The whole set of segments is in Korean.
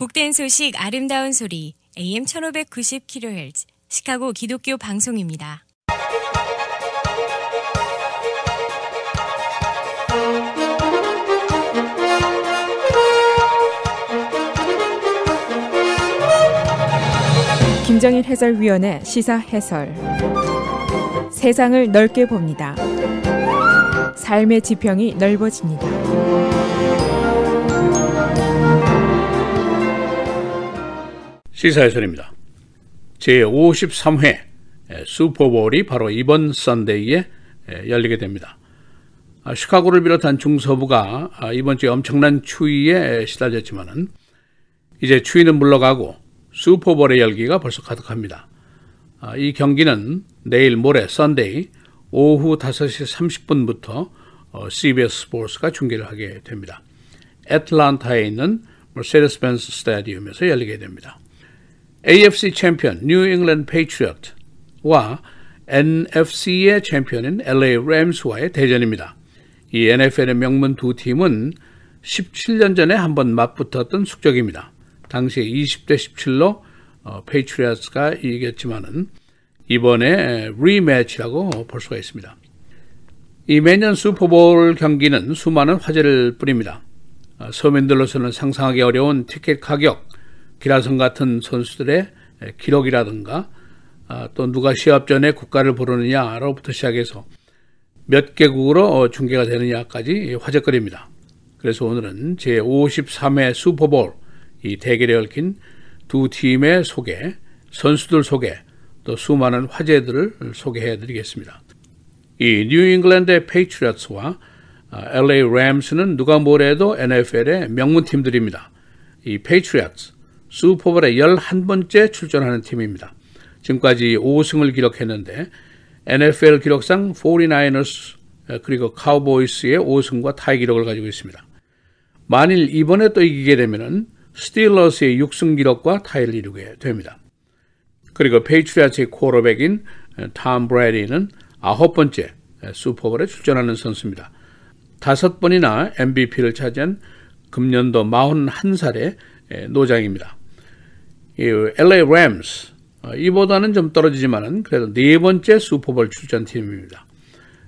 복된 소식 아름다운 소리 AM 1590kHz 시카고 기독교 방송입니다. 김정일 해설위원의 시사 해설. 세상을 넓게 봅니다. 삶의 지평이 넓어집니다. 시사 해설입니다. 제53회 슈퍼볼이 바로 이번 선데이에 열리게 됩니다. 시카고를 비롯한 중서부가 이번 주에 엄청난 추위에 시달렸지만은 이제 추위는 물러가고 슈퍼볼의 열기가 벌써 가득합니다. 이 경기는 내일 모레 선데이 오후 5시 30분부터 CBS 스포츠가 중계를 하게 됩니다. 애틀란타에 있는 머세데스 벤츠 스타디움에서 열리게 됩니다. AFC 챔피언 뉴 잉글랜드 페이트리엇과 NFC의 챔피언인 LA 램스와의 대전입니다. 이 NFL의 명문 두 팀은 17년 전에 한번 맞붙었던 숙적입니다. 당시에 20대 17로 페이트리엇스가 이겼지만은 이번에 리매치라고 볼 수가 있습니다. 이 매년 슈퍼볼 경기는 수많은 화제를 뿌립니다. 서민들로서는 상상하기 어려운 티켓 가격, 기라성 같은 선수들의 기록이라든가 또 누가 시합 전에 국가를 부르느냐로부터 시작해서 몇 개국으로 중계가 되느냐까지 화제거리입니다. 그래서 오늘은 제53회 슈퍼볼 이 대결에 얽힌 두 팀의 소개, 선수들 소개, 또 수많은 화제들을 소개해 드리겠습니다. 이 뉴 잉글랜드 페이트리엇스와 LA 램스는 누가 뭐래도 NFL의 명문 팀들입니다. 이 페이트리엇스 슈퍼볼에 11번째 출전하는 팀입니다. 지금까지 5승을 기록했는데 NFL 기록상 49ers 그리고 카우보이스의 5승과 타이 기록을 가지고 있습니다. 만일 이번에 또 이기게 되면은 스틸러스의 6승 기록과 타이를 이루게 됩니다. 그리고 페이트리엇의 쿼터백인 톰 브래디는 9번째 슈퍼볼에 출전하는 선수입니다. 5번이나 MVP를 차지한 금년도 41살의 노장입니다. 이 LA 램스 이보다는 좀 떨어지지만은 그래도 4번째 슈퍼볼 출전 팀입니다.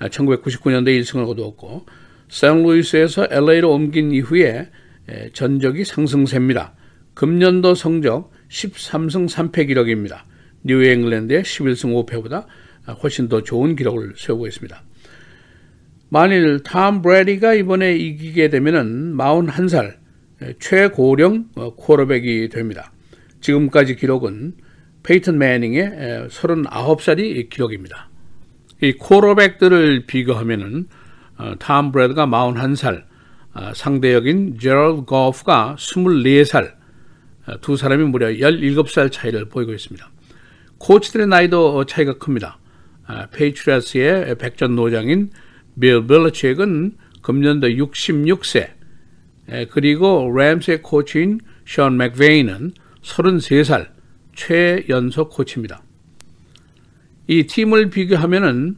1999년도에 1승을 거두었고 샌루이스에서 LA로 옮긴 이후에 전적이 상승세입니다. 금년도 성적 13승 3패 기록입니다. 뉴잉글랜드의 11승 5패보다 훨씬 더 좋은 기록을 세우고 있습니다. 만일 톰 브래디가 이번에 이기게 되면은 41살 최고령 쿼터백이 됩니다. 지금까지 기록은 페이턴 매닝의 39살이 기록입니다. 이 쿼터백들을 비교하면은 톰 브래디가 41살, 상대역인 제럴드 거프가 24살, 두 사람이 무려 17살 차이를 보이고 있습니다. 코치들의 나이도 차이가 큽니다. 페이트리엇스의 백전 노장인 빌 벨리치액은 금년도 66세, 그리고 램스의 코치인 션 맥베이는 33살 최연소 코치입니다. 이 팀을 비교하면은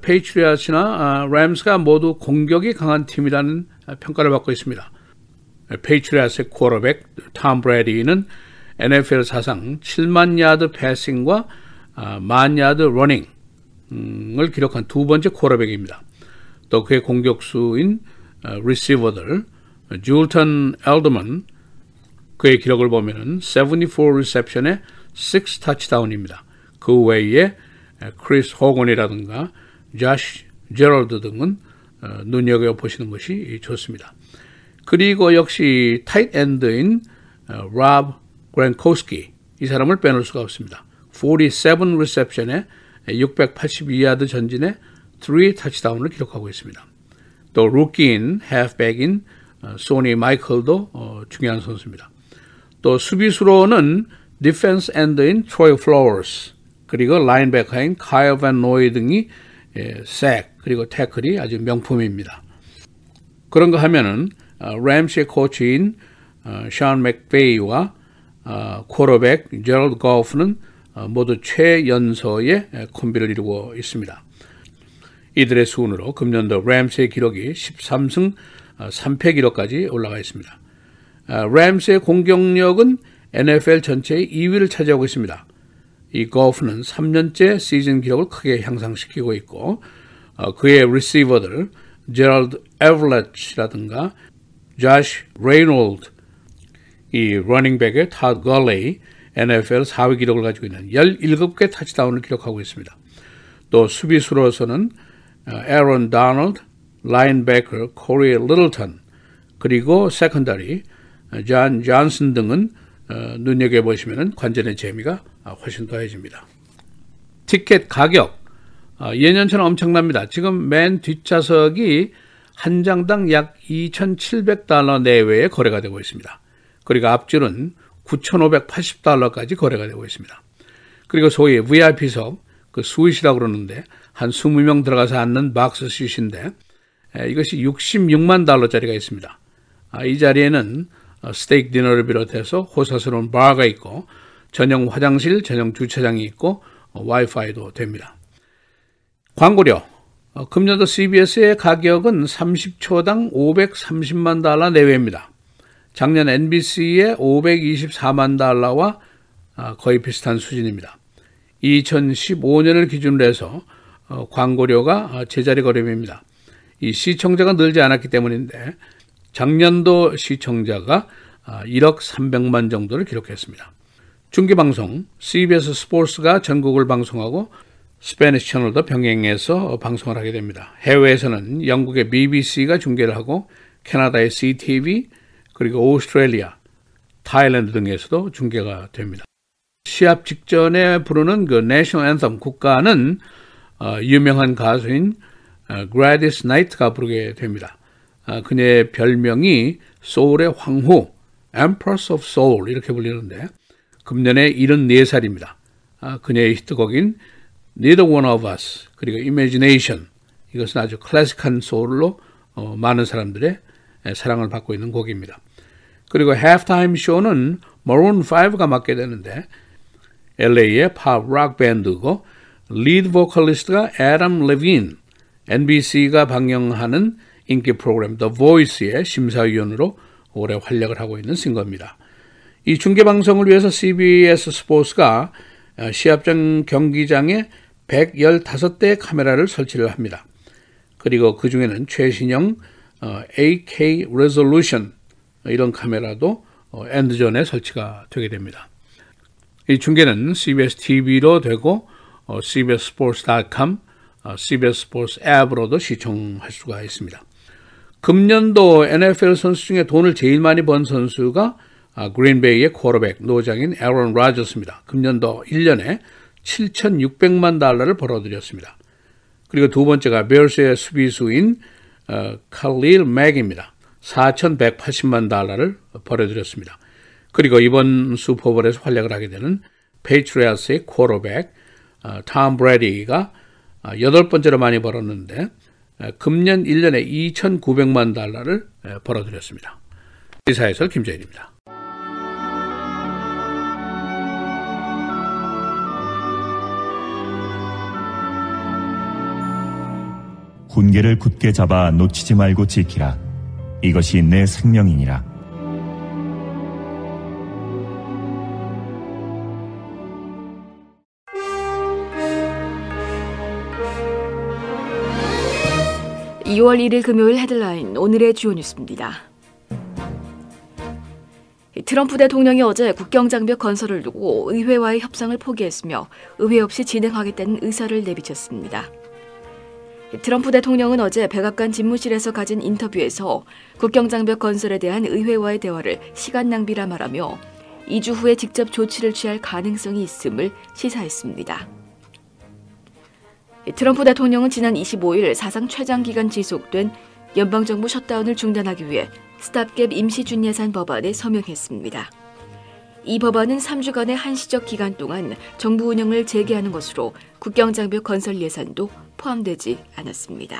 페이트리엇이나 램스가 모두 공격이 강한 팀이라는 평가를 받고 있습니다. 페이트리엇의 쿼터백 톰 브래디는 NFL 사상 7만 야드 패싱과 1만 야드 러닝을 기록한 두 번째 쿼터백입니다. 또 그의 공격수인 리시버들 줄턴 엘더먼 그의 기록을 보면은 74 리셉션에 6 터치다운입니다. 그 외에 크리스 호건이라든가 자시 제럴드 등은 눈여겨보시는 것이 좋습니다. 그리고 역시 타이트 엔드인 랍 그랜코스키 이 사람을 빼놓을 수가 없습니다. 47 리셉션에 682야드 전진에 3 터치다운을 기록하고 있습니다. 또 루키인 해프백인 소니 마이클도 중요한 선수입니다. 또 수비수로는 디펜스 엔드인 트로이 플로워스 그리고 라인베커인 카일 반 노이 등이 색 그리고 태클이 아주 명품입니다. 그런가 하면은 램스의 코치인 션 맥베이와 쿼터백 제럴드 거프는 모두 최연소의 콤비를 이루고 있습니다. 이들의 순으로 금년도 램스의 기록이 13승 3패 기록까지 올라가 있습니다. 램스의 공격력은 NFL 전체의 2위를 차지하고 있습니다. 이 고프는 3년째 시즌 기록을 크게 향상시키고 있고 그의 리시버들 제럴드 에블렛이라든가 조시 레이놀드, 이 러닝백의 타드 걸레이, NFL 4위 기록을 가지고 있는 17개 터치다운을 기록하고 있습니다. 또 수비수로서는 에런 다널드, 라인베커 코리 리틀턴, 그리고 세컨더리 존 존슨 등은 눈여겨보시면 관전의 재미가 훨씬 더해집니다. 티켓 가격, 예년처럼 엄청납니다. 지금 맨 뒷좌석이 한 장당 약 $2,700 내외에 거래가 되고 있습니다. 그리고 앞줄은 $9,580까지 거래가 되고 있습니다. 그리고 소위 VIP석, 그 스윗이라고 그러는데 한 20명 들어가서 앉는 박스 슛인데 이것이 $66만 있습니다. 이 자리에는 스테이크 디너를 비롯해서 호사스러운 바가 있고 전용 화장실, 전용 주차장이 있고 와이파이도 됩니다. 광고료, 금년도 CBS의 가격은 30초당 $530만 내외입니다. 작년 NBC의 $524만 거의 비슷한 수준입니다. 2015년을 기준으로 해서 광고료가 제자리 걸음입니다. 이 시청자가 늘지 않았기 때문인데 작년도 시청자가 1억 300만 정도를 기록했습니다. 중계방송, CBS 스포츠가 전국을 방송하고 스페니쉬 채널도 병행해서 방송을 하게 됩니다. 해외에서는 영국의 BBC가 중계를 하고 캐나다의 CTV, 그리고 오스트레일리아, 타일랜드 등에서도 중계가 됩니다. 시합 직전에 부르는 그 내셔널 앤섬 국가는 유명한 가수인 그래디스 나이트가 부르게 됩니다. 그녀의 별명이 소울의 황후, Empress of Soul 이렇게 불리는데 금년에 74살입니다. 그녀의 히트곡인 Neither One of Us 그리고 Imagination, 이것은 아주 클래식한 소울로 많은 사람들의 사랑을 받고 있는 곡입니다. 그리고 halftime 쇼는 Maroon 5가 맡게 되는데 LA의 팝 락 밴드고 리드 보컬리스트가 애덤 레빈, NBC가 방영하는 인기 프로그램 The Voice의 심사위원으로 올해 활약을 하고 있는 싱어입니다. 이 중계방송을 위해서 CBS 스포츠가 시합장 경기장에 115대의 카메라를 설치를 합니다. 그리고 그 중에는 최신형 8K 레졸루션 이런 카메라도 엔드존에 설치가 되게 됩니다. 이 중계는 CBS TV로 되고 cbssports.com, CBS 스포츠 앱으로도 시청할 수가 있습니다. 금년도 NFL 선수 중에 돈을 제일 많이 번 선수가 그린베이의 쿼터백 노장인 에런 로저스입니다. 금년도 1년에 $7,600만 벌어들였습니다. 그리고 두 번째가 베어스의 수비수인 칼릴 맥입니다. $4,180만 벌어들였습니다. 그리고 이번 슈퍼볼에서 활약을 하게 되는 페이트리어스의 쿼터백 톰 브래디가 8번째로 많이 벌었는데 금년 1년에 $2,900만 벌어들였습니다. 시사해설 김재일입니다. 훈계를 굳게 잡아 놓치지 말고 지키라. 이것이 내 생명이니라. (2월 1일) 금요일 헤드라인, 오늘의 주요 뉴스입니다. 트럼프 대통령이 어제 국경장벽 건설을 두고 의회와의 협상을 포기했으며 의회 없이 진행하겠다는 의사를 내비쳤습니다. 트럼프 대통령은 어제 백악관 집무실에서 가진 인터뷰에서 국경장벽 건설에 대한 의회와의 대화를 시간 낭비라 말하며 2주 후에 직접 조치를 취할 가능성이 있음을 시사했습니다. 트럼프 대통령은 지난 25일 사상 최장 기간 지속된 연방정부 셧다운을 중단하기 위해 스탑갭 임시준예산 법안에 서명했습니다. 이 법안은 3주간의 한시적 기간 동안 정부 운영을 재개하는 것으로 국경장벽 건설 예산도 포함되지 않았습니다.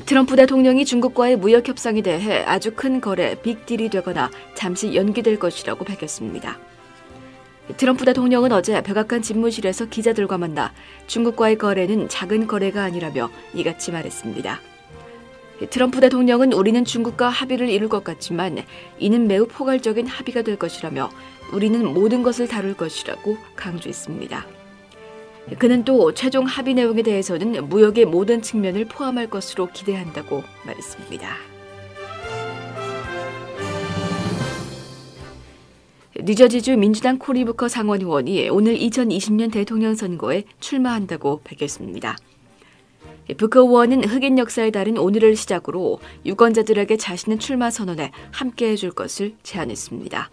트럼프 대통령이 중국과의 무역 협상에 대해 아주 큰 거래, 빅딜이 되거나 잠시 연기될 것이라고 밝혔습니다. 트럼프 대통령은 어제 백악관 집무실에서 기자들과 만나 중국과의 거래는 작은 거래가 아니라며 이같이 말했습니다. 트럼프 대통령은 우리는 중국과 합의를 이룰 것 같지만 이는 매우 포괄적인 합의가 될 것이라며 우리는 모든 것을 다룰 것이라고 강조했습니다. 그는 또 최종 합의 내용에 대해서는 무역의 모든 측면을 포함할 것으로 기대한다고 말했습니다. 뉴저지주 민주당 코리 부커 상원의원이 오늘 2020년 대통령 선거에 출마한다고 밝혔습니다. 부커 의원은 흑인 역사에 따른 오늘을 시작으로 유권자들에게 자신의 출마 선언에 함께해 줄 것을 제안했습니다.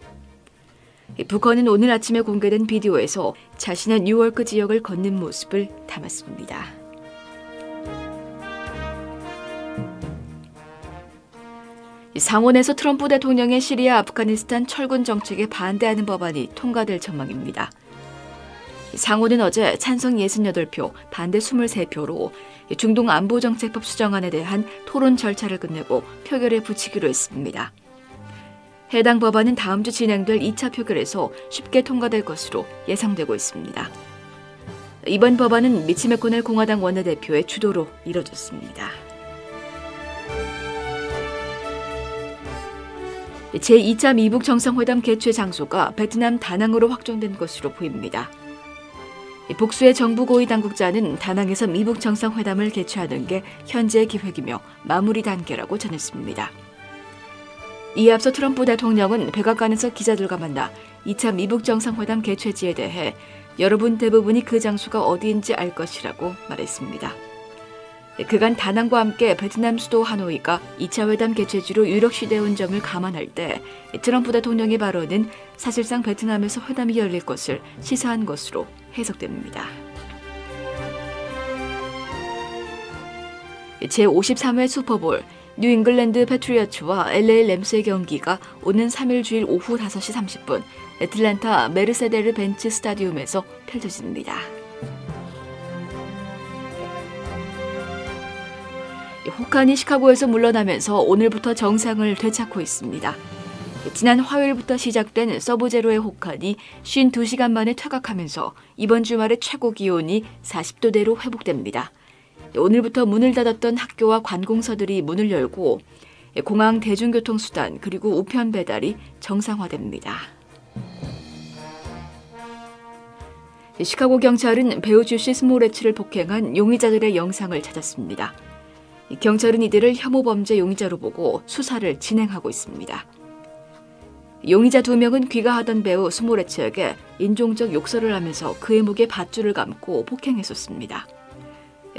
부커는 오늘 아침에 공개된 비디오에서 자신의 뉴워크 지역을 걷는 모습을 담았습니다. 상원에서 트럼프 대통령의 시리아 아프가니스탄 철군 정책에 반대하는 법안이 통과될 전망입니다. 상원은 어제 찬성 68표, 반대 23표로 중동 안보정책법 수정안에 대한 토론 절차를 끝내고 표결에 붙이기로 했습니다. 해당 법안은 다음 주 진행될 2차 표결에서 쉽게 통과될 것으로 예상되고 있습니다. 이번 법안은 미치 맥코넬 공화당 원내대표의 주도로 이뤄졌습니다. 제2차 미북 정상회담 개최 장소가 베트남 다낭으로 확정된 것으로 보입니다. 복수의 정부 고위 당국자는 다낭에서 미북 정상회담을 개최하는 게 현재의 기획이며 마무리 단계라고 전했습니다. 이에 앞서 트럼프 대통령은 백악관에서 기자들과 만나 2차 미북 정상회담 개최지에 대해 여러분 대부분이 그 장소가 어디인지 알 것이라고 말했습니다. 그간 다낭과 함께 베트남 수도 하노이가 2차 회담 개최지로 유력시되온 점을 감안할 때 트럼프 대통령의 발언은 사실상 베트남에서 회담이 열릴 것을 시사한 것으로 해석됩니다. 제53회 슈퍼볼 뉴잉글랜드 패트리어츠와 LA 램스의 경기가 오는 3일 주일 오후 5시 30분 애틀랜타 메르세데스 벤츠 스타디움에서 펼쳐집니다. 혹한이 시카고에서 물러나면서 오늘부터 정상을 되찾고 있습니다. 지난 화요일부터 시작된 서브제로의 혹한이 52시간 만에 퇴각하면서 이번 주말에 최고 기온이 40도대로 회복됩니다. 오늘부터 문을 닫았던 학교와 관공서들이 문을 열고 공항 대중교통수단 그리고 우편 배달이 정상화됩니다. 시카고 경찰은 배우 주시 스모레츠를 폭행한 용의자들의 영상을 찾았습니다. 경찰은 이들을 혐오 범죄 용의자로 보고 수사를 진행하고 있습니다. 용의자 2명은 귀가하던 배우 스모레츠에게 인종적 욕설을 하면서 그의 목에 밧줄을 감고 폭행했었습니다.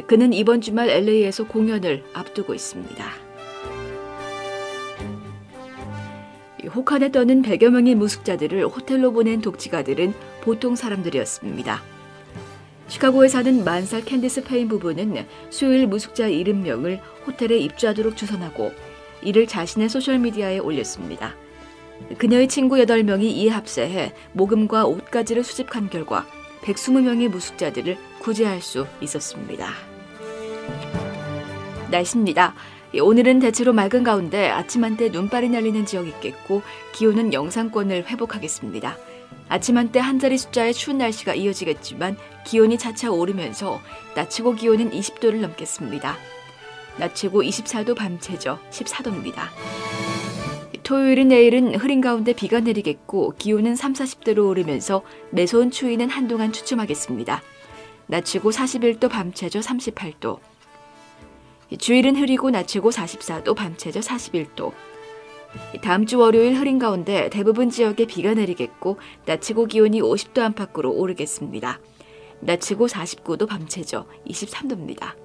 그는 이번 주말 LA에서 공연을 앞두고 있습니다. 혹한에 떠는 100여 명의 무숙자들을 호텔로 보낸 독지가들은 보통 사람들이었습니다. 시카고에 사는 40살 캔디스 페인 부부는 수요일 무숙자 70명을 호텔에 입주하도록 주선하고 이를 자신의 소셜미디어에 올렸습니다. 그녀의 친구 8명이 이에 합세해 모금과 옷가지를 수집한 결과 120명의 무숙자들을 구제할 수 있었습니다. 날씨입니다. 오늘은 대체로 맑은 가운데 아침 한때 눈발이 날리는 지역이 있겠고 기온은 영상권을 회복하겠습니다. 아침 한때 한 자리 숫자의 추운 날씨가 이어지겠지만 기온이 차차 오르면서 낮 최고 기온은 20도를 넘겠습니다. 낮 최고 24도, 밤 최저 14도입니다. 토요일인 내일은 흐린 가운데 비가 내리겠고 기온은 30~40도로 오르면서 매서운 추위는 한동안 주춤하겠습니다. 낮 최고 41도, 밤 최저 38도. 주일은 흐리고 낮 최고 44도, 밤 최저 41도. 다음 주 월요일 흐린 가운데 대부분 지역에 비가 내리겠고 낮 최고 기온이 50도 안팎으로 오르겠습니다. 낮 최고 49도, 밤 최저 23도입니다.